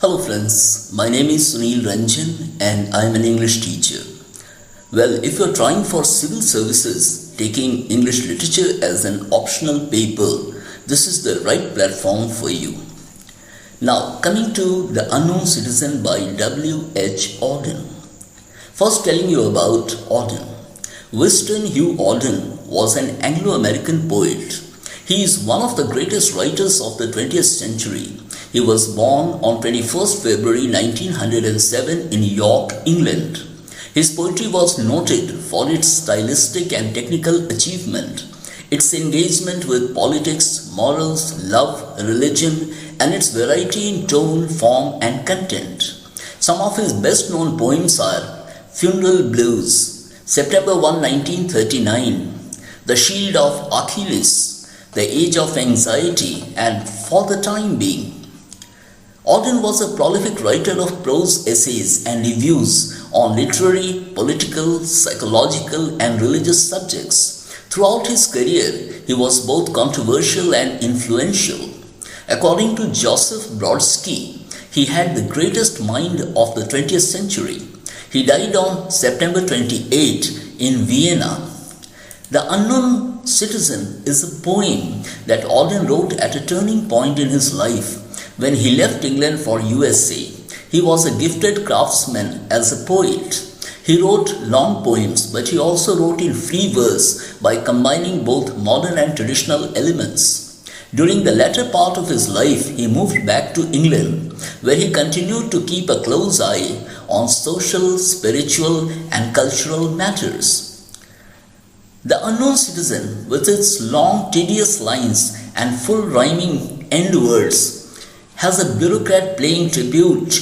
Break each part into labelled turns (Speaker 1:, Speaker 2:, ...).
Speaker 1: Hello friends, my name is Sunil Ranjan and I am an English teacher. Well, if you are trying for civil services, taking English literature as an optional paper, this is the right platform for you. Now, coming to The Unknown Citizen by W.H.Auden. First telling you about Auden. W.H.Auden was an Anglo-American poet. He is one of the greatest writers of the 20th century. He was born on 21st February 1907 in York, England. His poetry was noted for its stylistic and technical achievement, its engagement with politics, morals, love, religion, and its variety in tone, form, and content. Some of his best-known poems are Funeral Blues, September 1, 1939, The Shield of Achilles, The Age of Anxiety, and For the Time Being. Auden was a prolific writer of prose essays and reviews on literary, political, psychological, and religious subjects. Throughout his career, he was both controversial and influential. According to Joseph Brodsky, he had the greatest mind of the 20th century. He died on September 28 in Vienna. The Unknown Citizen is a poem that Auden wrote at a turning point in his life. When he left England for USA, he was a gifted craftsman as a poet. He wrote long poems, but he also wrote in free verse by combining both modern and traditional elements. During the latter part of his life, he moved back to England, where he continued to keep a close eye on social, spiritual, and cultural matters. The Unknown Citizen, with its long, tedious lines and full rhyming end words, has a bureaucrat paying tribute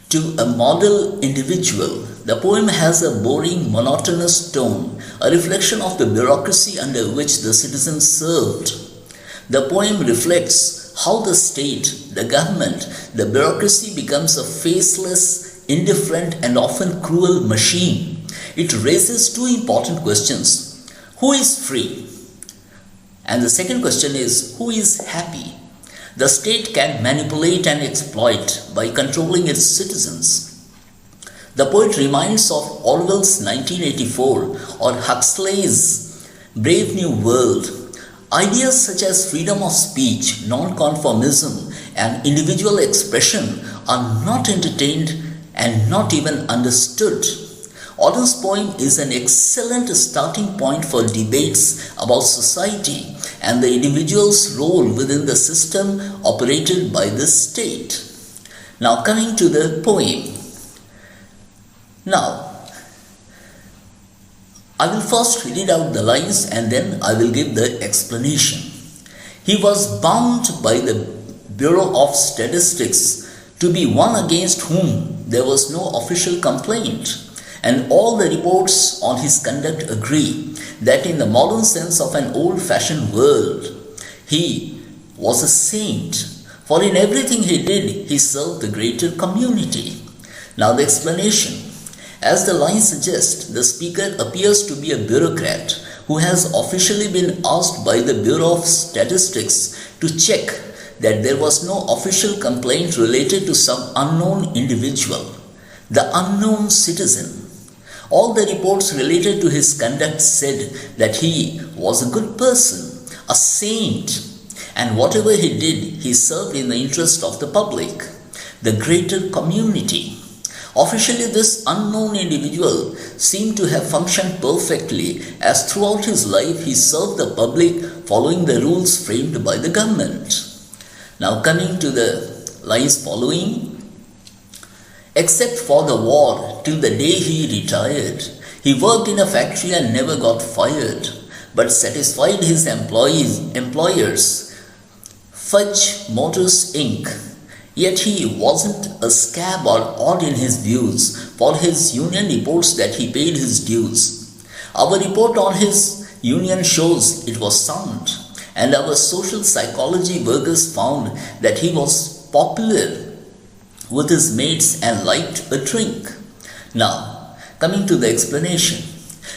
Speaker 1: to a model individual. The poem has a boring, monotonous tone, a reflection of the bureaucracy under which the citizen served. The poem reflects how the state, the government, the bureaucracy becomes a faceless, indifferent, and often cruel machine. It raises two important questions. Who is free? And the second question is, who is happy? The state can manipulate and exploit by controlling its citizens. The poet reminds of Orwell's 1984 or Huxley's Brave New World. Ideas such as freedom of speech, non-conformism, and individual expression are not entertained and not even understood. Auden's poem is an excellent starting point for debates about society and the individual's role within the system operated by the state. Now coming to the poem. Now, I will first read out the lines and then I will give the explanation. He was bound by the Bureau of Statistics to be one against whom there was no official complaint. And all the reports on his conduct agree that in the modern sense of an old-fashioned world, he was a saint, for in everything he did, he served the greater community. Now the explanation. As the line suggests, the speaker appears to be a bureaucrat who has officially been asked by the Bureau of Statistics to check that there was no official complaint related to some unknown individual, the unknown citizen. All the reports related to his conduct said that he was a good person, a saint, and whatever he did, he served in the interest of the public, the greater community. Officially, this unknown individual seemed to have functioned perfectly, as throughout his life he served the public following the rules framed by the government. Now coming to the lines following. Except for the war, till the day he retired, he worked in a factory and never got fired, but satisfied his employers. Fudge Motors Inc. Yet he wasn't a scab or odd in his views, for his union reports that he paid his dues. Our report on his union shows it was sound, and our social psychology workers found that he was popular with his mates and liked a drink. Now, coming to the explanation.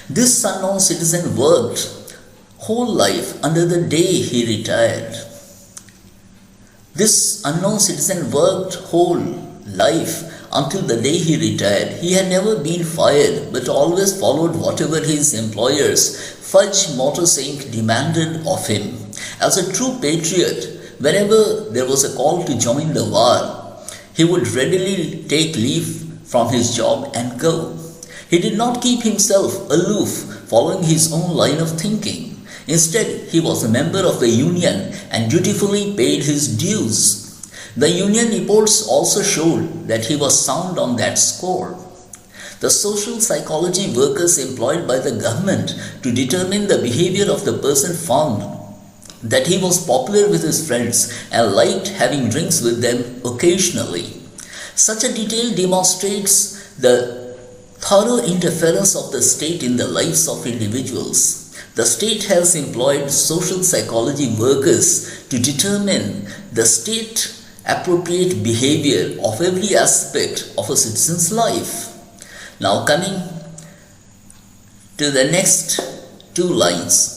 Speaker 1: This unknown citizen worked whole life under the day he retired. This unknown citizen worked whole life until the day he retired. He had never been fired, but always followed whatever his employers, Fudge Motors Inc., demanded of him. As a true patriot, whenever there was a call to join the war, he would readily take leave from his job and go. He did not keep himself aloof, following his own line of thinking. Instead, he was a member of the union and dutifully paid his dues. The union reports also showed that he was sound on that score. The social psychology workers employed by the government to determine the behavior of the person found that he was popular with his friends and liked having drinks with them occasionally. Such a detail demonstrates the thorough interference of the state in the lives of individuals. The state has employed social psychology workers to determine the state appropriate behavior of every aspect of a citizen's life. Now coming to the next two lines.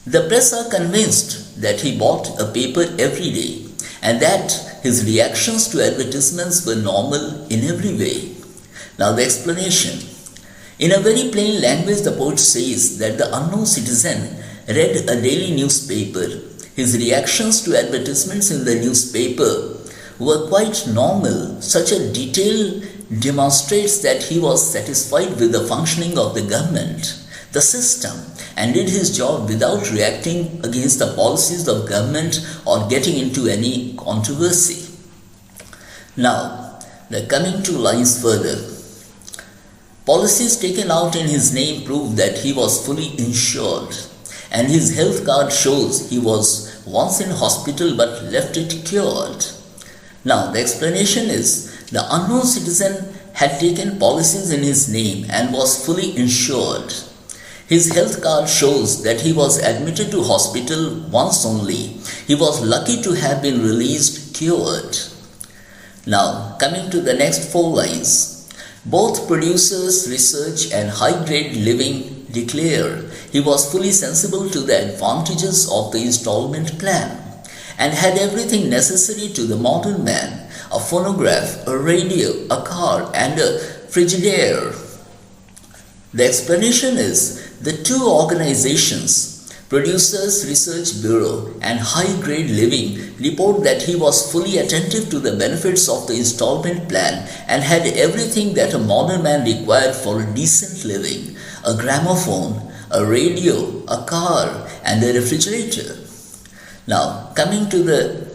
Speaker 1: The press are convinced that he bought a paper every day and that his reactions to advertisements were normal in every way. Now the explanation. In a very plain language, the poet says that the unknown citizen read a daily newspaper. His reactions to advertisements in the newspaper were quite normal. Such a detail demonstrates that he was satisfied with the functioning of the government, the system, and did his job without reacting against the policies of government or getting into any controversy. Now, the coming two lines further. Policies taken out in his name prove that he was fully insured, and his health card shows he was once in hospital but left it cured. Now, the explanation is the unknown citizen had taken policies in his name and was fully insured. His health card shows that he was admitted to hospital once only. He was lucky to have been released cured. Now, coming to the next four lines. Both producers, research and high-grade living declare he was fully sensible to the advantages of the installment plan and had everything necessary to the modern man, a phonograph, a radio, a car and a frigidaire. The explanation is the two organizations, Producers Research Bureau and High Grade Living, report that he was fully attentive to the benefits of the installment plan and had everything that a modern man required for a decent living: a gramophone, a radio, a car, and a refrigerator. Now, coming to the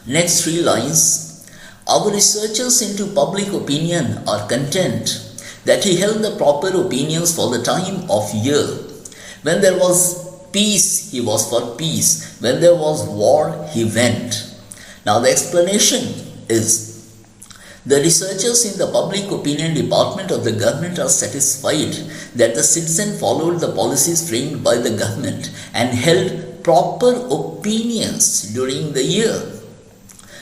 Speaker 1: next three lines, our researchers into public opinion are content that he held the proper opinions for the time of year. When there was peace, he was for peace. When there was war, he went. Now the explanation is, the researchers in the public opinion department of the government are satisfied that the citizen followed the policies framed by the government and held proper opinions during the year.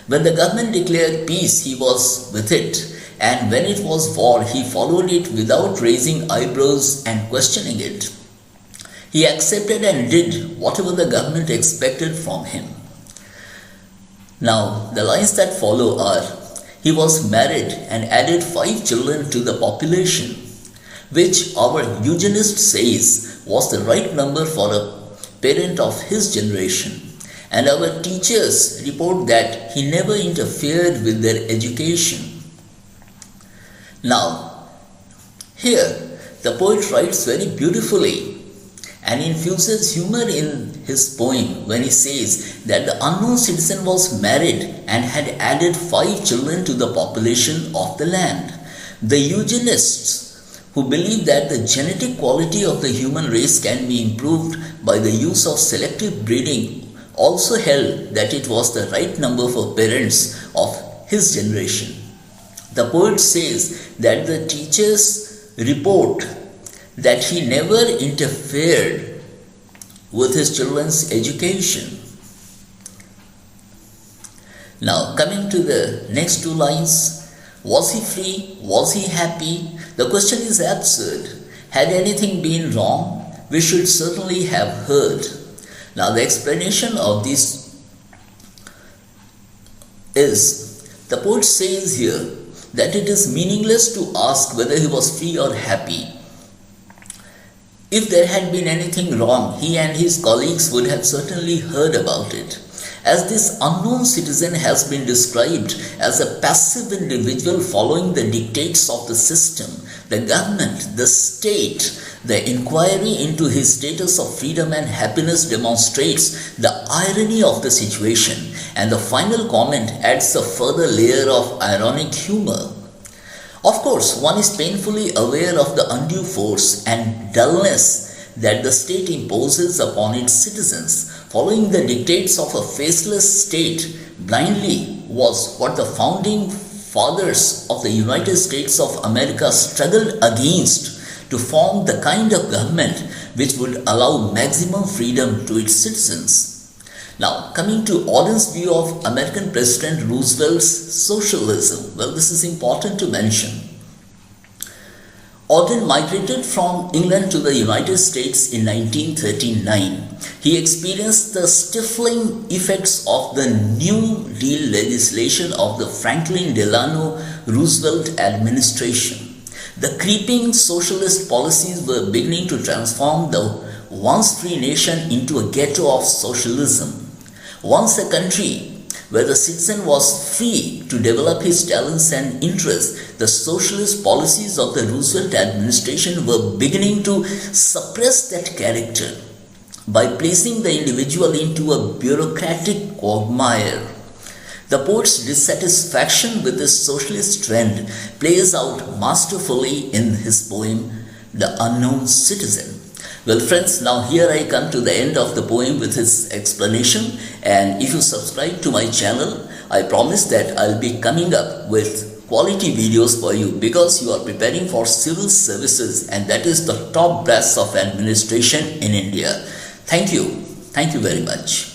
Speaker 1: When the government declared peace, he was with it, and when it was war, he followed it without raising eyebrows and questioning it. He accepted and did whatever the government expected from him. Now, the lines that follow are, he was married and added 5 children to the population, which our eugenist says was the right number for a parent of his generation. And our teachers report that he never interfered with their education. Now, here the poet writes very beautifully and infuses humor in his poem when he says that the unknown citizen was married and had added 5 children to the population of the land. The eugenists, who believe that the genetic quality of the human race can be improved by the use of selective breeding, also held that it was the right number for parents of his generation. The poet says that the teachers report that he never interfered with his children's education. Now, coming to the next 2 lines, was he free? Was he happy? The question is absurd. Had anything been wrong, we should certainly have heard. Now, the explanation of these is, the poet says here that it is meaningless to ask whether he was free or happy. If there had been anything wrong, he and his colleagues would have certainly heard about it. As this unknown citizen has been described as a passive individual following the dictates of the system, the government, the state, the inquiry into his status of freedom and happiness demonstrates the irony of the situation, and the final comment adds a further layer of ironic humor. Of course, one is painfully aware of the undue force and dullness that the state imposes upon its citizens. Following the dictates of a faceless state blindly was what the founding fathers of the United States of America struggled against to form the kind of government which would allow maximum freedom to its citizens. Now, coming to Auden's view of American President Roosevelt's socialism, well, this is important to mention. Auden migrated from England to the United States in 1939. He experienced the stifling effects of the New Deal legislation of the Franklin Delano Roosevelt administration. The creeping socialist policies were beginning to transform the once free nation into a ghetto of socialism. Once a country where the citizen was free to develop his talents and interests, the socialist policies of the Roosevelt administration were beginning to suppress that character by placing the individual into a bureaucratic quagmire. The poet's dissatisfaction with this socialist trend plays out masterfully in his poem, The Unknown Citizen. Well friends, now here I come to the end of the poem with his explanation, and if you subscribe to my channel, I promise that I'll be coming up with quality videos for you because you are preparing for civil services, and that is the top brass of administration in India. Thank you very much.